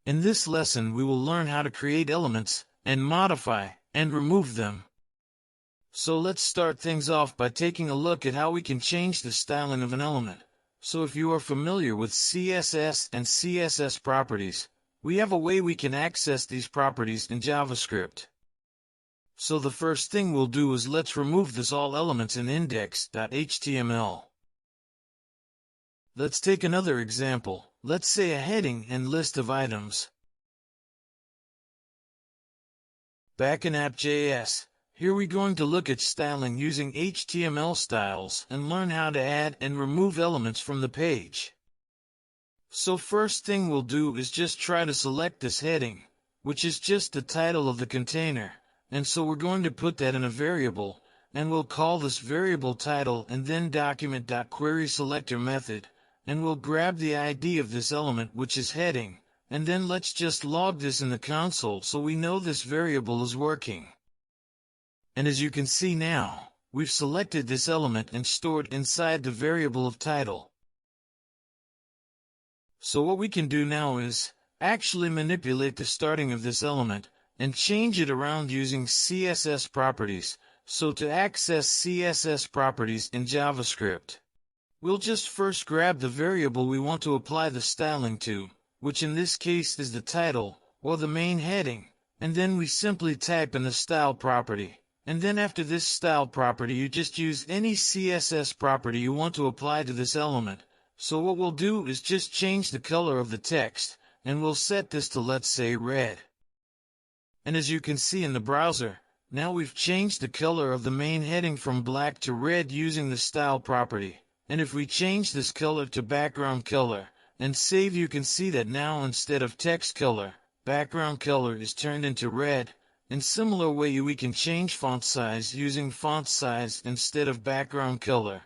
In this lesson we will learn how to create elements, and modify, and remove them. So let's start things off by taking a look at how we can change the styling of an element. So if you are familiar with CSS and CSS properties, we have a way we can access these properties in JavaScript. So the first thing we'll do is let's remove this all elements in index.html. Let's take another example. Let's say a heading and list of items. Back in app.js, here we're going to look at styling using HTML styles and learn how to add and remove elements from the page. So first thing we'll do is just try to select this heading, which is just the title of the container. And so we're going to put that in a variable, and we'll call this variable title and then document.querySelector method, and we'll grab the ID of this element, which is heading, and then let's just log this in the console so we know this variable is working. And as you can see now, we've selected this element and stored inside the variable of title. So what we can do now is actually manipulate the starting of this element and change it around using CSS properties. So to access CSS properties in JavaScript, we'll just first grab the variable we want to apply the styling to, which in this case is the title, or the main heading, and then we simply type in the style property. And then after this style property you just use any CSS property you want to apply to this element. So what we'll do is just change the color of the text, and we'll set this to, let's say, red. And as you can see in the browser, now we've changed the color of the main heading from black to red using the style property. And if we change this color to background color and save, you can see that now instead of text color, background color is turned into red. In similar way we can change font size using font size instead of background color.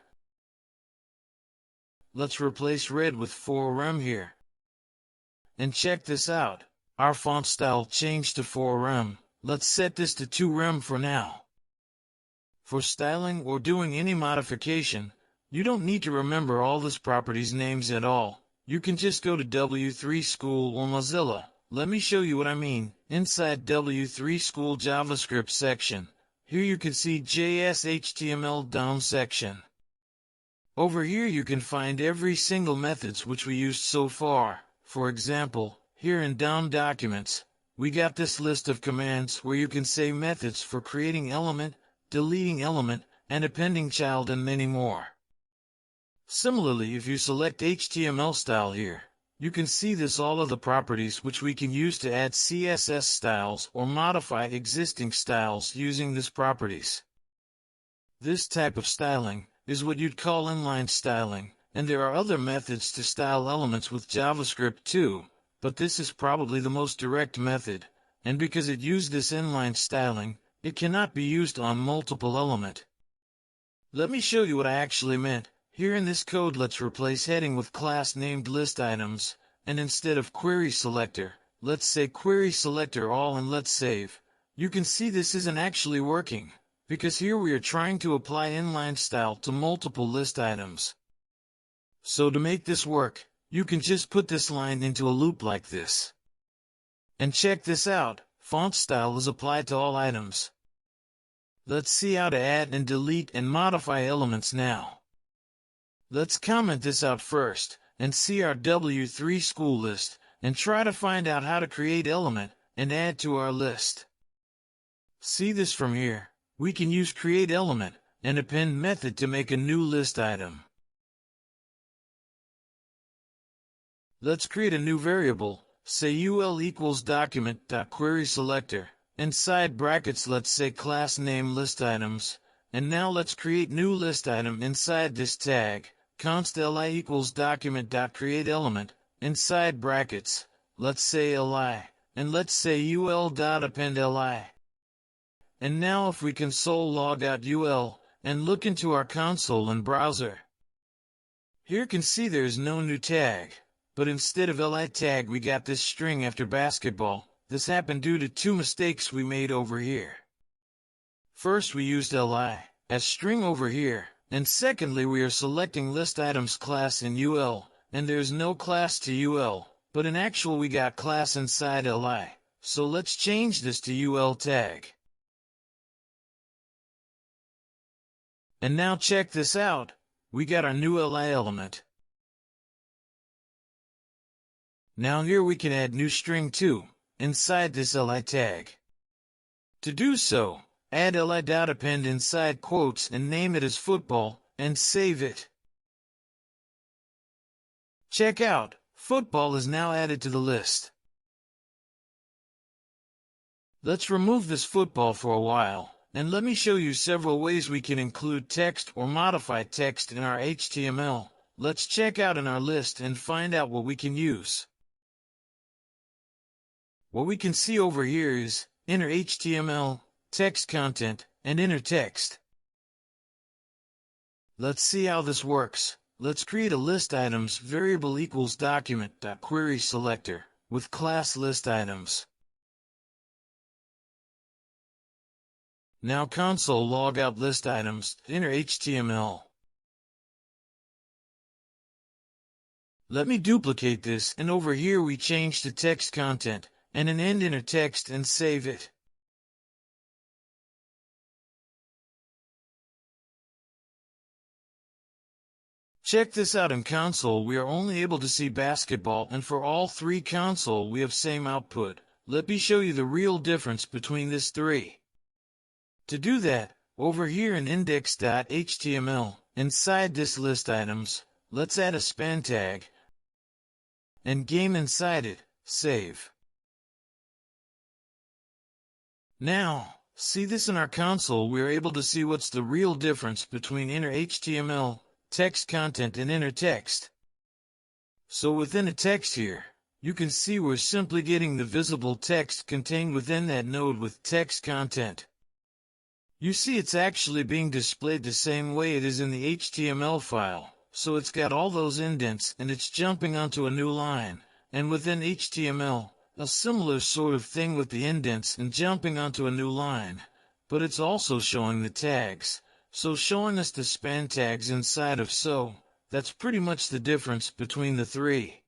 Let's replace red with 4rem here. And check this out. Our font style changed to 4rem. Let's set this to 2rem for now. For styling or doing any modification, you don't need to remember all this properties names at all. You can just go to W3 School or Mozilla. Let me show you what I mean. Inside W3 School JavaScript section, here you can see JS HTML down section. Over here you can find every single methods which we used so far. For example, here in down documents, we got this list of commands where you can say methods for creating element, deleting element, and appending child, and many more. Similarly, if you select HTML style here, you can see this all of the properties which we can use to add CSS styles or modify existing styles using these properties. This type of styling is what you'd call inline styling, and there are other methods to style elements with JavaScript too, but this is probably the most direct method, and because it used this inline styling, it cannot be used on multiple element. Let me show you what I actually meant. Here in this code let's replace heading with class named list items, and instead of query selector, let's say query selector all, and let's save. You can see this isn't actually working, because here we are trying to apply inline style to multiple list items. So to make this work, you can just put this line into a loop like this. And check this out, font style is applied to all items. Let's see how to add and delete and modify elements now. Let's comment this out first, and see our W3 School list, and try to find out how to create element, and add to our list. See this from here, we can use create element, and append method to make a new list item. Let's create a new variable, say ul equals document.querySelector, inside brackets let's say class name list items, and now let's create new list item inside this tag. Const li equals document.createElement, inside brackets, let's say li, and let's say ul.append li. And now if we console log out ul, and look into our console and browser, here you can see there's no new tag, but instead of li tag we got this string after basketball. This happened due to two mistakes we made over here. First we used li as string over here, and secondly we are selecting list items class in ul, and there's no class to ul, but in actual we got class inside li. So let's change this to ul tag. And now check this out, we got our new li element. Now here we can add new string too, inside this li tag. To do so, add li.append inside quotes and name it as football, and save it. Check out, football is now added to the list. Let's remove this football for a while, and let me show you several ways we can include text or modify text in our HTML. Let's check out in our list and find out what we can use. What we can see over here is inner HTML, text content, and inner text. Let's see how this works. Let's create a list items variable equals document.query selector with class list items. Now console log out list items inner HTML. Let me duplicate this, and over here we change to text content and an end inner text and save it. Check this out. In console we are only able to see basketball, and for all three console we have same output. Let me show you the real difference between these three. To do that, over here in index.html, inside this list items, let's add a span tag and game inside it, save. Now, see this in our console, we are able to see what's the real difference between inner HTML, text content and inner text. So within a text here, you can see we're simply getting the visible text contained within that node with text content. You see it's actually being displayed the same way it is in the HTML file, so it's got all those indents and it's jumping onto a new line, and within HTML, a similar sort of thing with the indents and jumping onto a new line, but it's also showing the tags. So showing us the span tags inside of that's pretty much the difference between the three.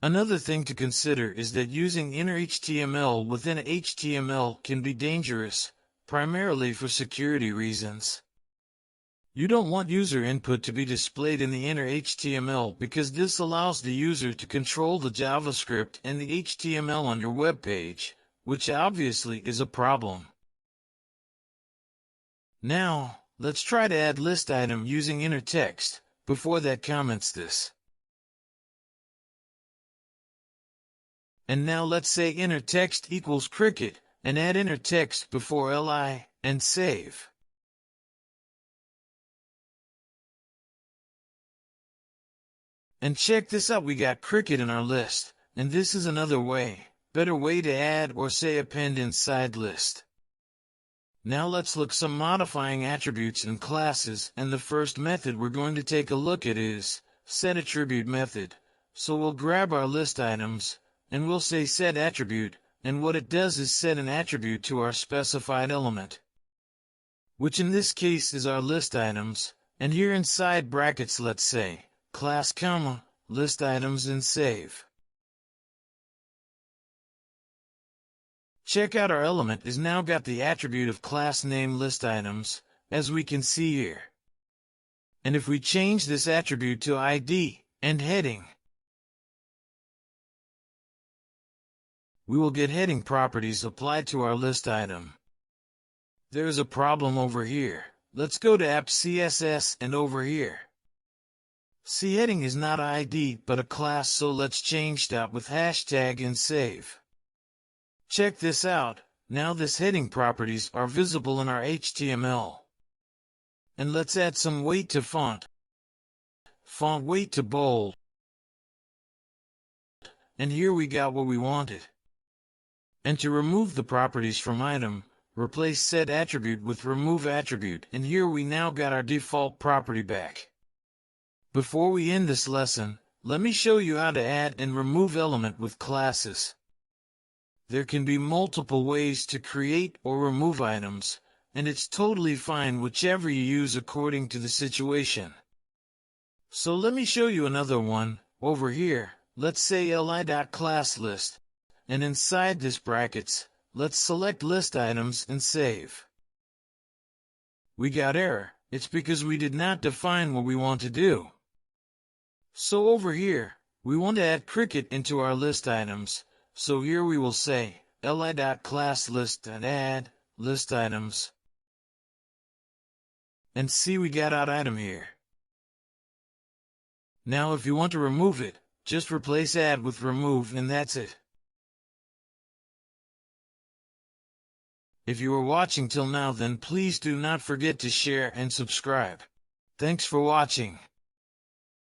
Another thing to consider is that using inner HTML within HTML can be dangerous, primarily for security reasons. You don't want user input to be displayed in the inner HTML because this allows the user to control the JavaScript and the HTML on your web page, which obviously is a problem. Now, let's try to add list item using inner text. Before that, comments this. And now let's say inner text equals cricket, and add inner text before li, and save. And check this out, we got cricket in our list, and this is another better way to add or say append inside list. Now let's look some modifying attributes and classes, and the first method we're going to take a look at is setAttribute method. So we'll grab our list items, and we'll say setAttribute, and what it does is set an attribute to our specified element, which in this case is our list items, and here inside brackets let's say class comma list items and save. Check out, our element is now got the attribute of class name list items, as we can see here. And if we change this attribute to ID and heading, we will get heading properties applied to our list item. There's a problem over here. Let's go to app CSS and over here. See, heading is not ID but a class, so let's change that with hashtag and save. Check this out, now this heading properties are visible in our HTML. And let's add some weight to font weight to bold. And here we got what we wanted. And to remove the properties from item, replace setAttribute with remove attribute, and here we now got our default property back. Before we end this lesson, let me show you how to add and remove element with classes. There can be multiple ways to create or remove items, and it's totally fine whichever you use according to the situation. So let me show you another one. Over here, let's say li.classList, and inside this brackets, let's select list items and save. We got error. It's because we did not define what we want to do. So over here, we want to add Cricut into our list items. So here we will say li.classList and add list items. And see, we got out item here. Now if you want to remove it, just replace add with remove and that's it. If you were watching till now, then please do not forget to share and subscribe. Thanks for watching.